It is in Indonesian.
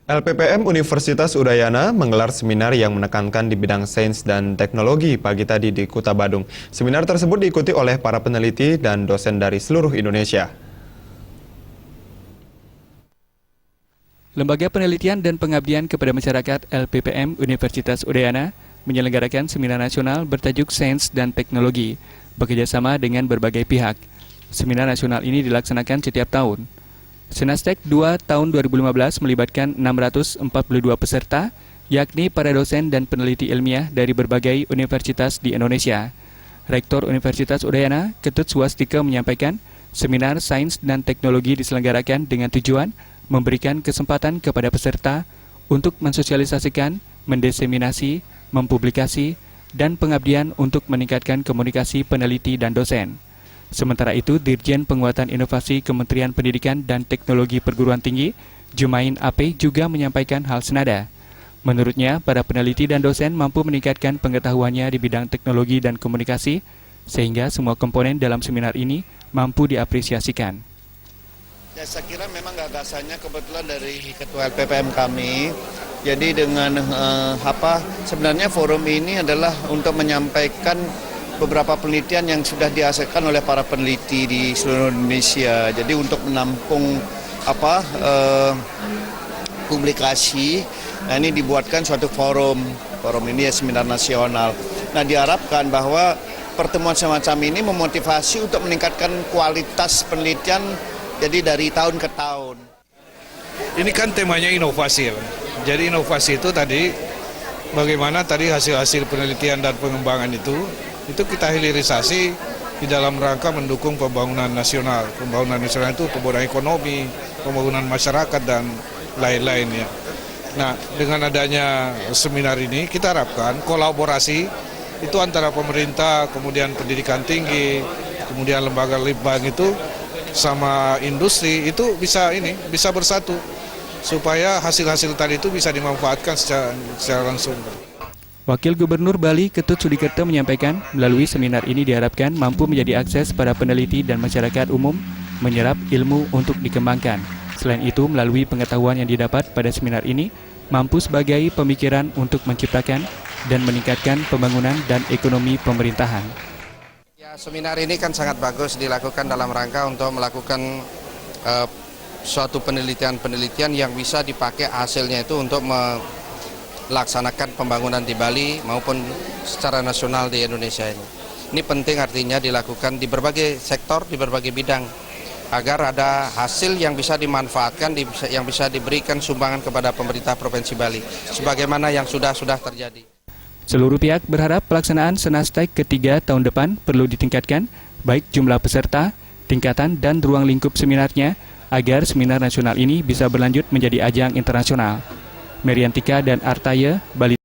LPPM Universitas Udayana menggelar seminar yang menekankan di bidang sains dan teknologi pagi tadi di Kuta Badung. Seminar tersebut diikuti oleh para peneliti dan dosen dari seluruh Indonesia. Lembaga Penelitian dan Pengabdian kepada Masyarakat LPPM Universitas Udayana menyelenggarakan seminar nasional bertajuk Sains dan Teknologi bekerjasama dengan berbagai pihak. Seminar nasional ini dilaksanakan setiap tahun. Senastek 2 tahun 2015 melibatkan 642 peserta, yakni para dosen dan peneliti ilmiah dari berbagai universitas di Indonesia. Rektor Universitas Udayana, Ketut Swastika menyampaikan, seminar sains dan teknologi diselenggarakan dengan tujuan memberikan kesempatan kepada peserta untuk mensosialisasikan, mendiseminasi, mempublikasi, dan pengabdian untuk meningkatkan komunikasi peneliti dan dosen. Sementara itu, Dirjen Penguatan Inovasi Kementerian Pendidikan dan Teknologi Perguruan Tinggi, Jumain AP juga menyampaikan hal senada. Menurutnya, para peneliti dan dosen mampu meningkatkan pengetahuannya di bidang teknologi dan komunikasi, sehingga semua komponen dalam seminar ini mampu diapresiasikan. Ya, saya kira memang gagasannya kebetulan dari Ketua LPPM kami. Jadi dengan sebenarnya forum ini adalah untuk menyampaikan beberapa penelitian yang sudah dihasilkan oleh para peneliti di seluruh Indonesia. Jadi untuk menampung publikasi, nah ini dibuatkan suatu forum. Forum ini ya seminar nasional. Nah, diharapkan bahwa pertemuan semacam ini memotivasi untuk meningkatkan kualitas penelitian jadi dari tahun ke tahun. Ini kan temanya inovasi ya. Jadi inovasi itu tadi bagaimana tadi hasil-hasil penelitian dan pengembangan itu kita hilirisasi di dalam rangka mendukung pembangunan nasional. Pembangunan nasional itu pembangunan ekonomi, pembangunan masyarakat, dan lain-lain ya. Nah, dengan adanya seminar ini kita harapkan kolaborasi itu antara pemerintah, kemudian pendidikan tinggi, kemudian lembaga litbang itu sama industri itu bisa bersatu supaya hasil-hasil tadi itu bisa dimanfaatkan secara langsung. Wakil Gubernur Bali Ketut Sudikerto menyampaikan, melalui seminar ini diharapkan mampu menjadi akses para peneliti dan masyarakat umum menyerap ilmu untuk dikembangkan. Selain itu, melalui pengetahuan yang didapat pada seminar ini, mampu sebagai pemikiran untuk menciptakan dan meningkatkan pembangunan dan ekonomi pemerintahan. Ya, seminar ini kan sangat bagus dilakukan dalam rangka untuk melakukan suatu penelitian-penelitian yang bisa dipakai hasilnya itu untuk melaksanakan pembangunan di Bali maupun secara nasional di Indonesia ini. Ini penting artinya dilakukan di berbagai sektor, di berbagai bidang, agar ada hasil yang bisa dimanfaatkan, yang bisa diberikan sumbangan kepada pemerintah Provinsi Bali, sebagaimana yang sudah terjadi. Seluruh pihak berharap pelaksanaan Senastek ketiga tahun depan perlu ditingkatkan, baik jumlah peserta, tingkatan, dan ruang lingkup seminarnya, agar seminar nasional ini bisa berlanjut menjadi ajang internasional. Meriantika dan Artaya, Bali.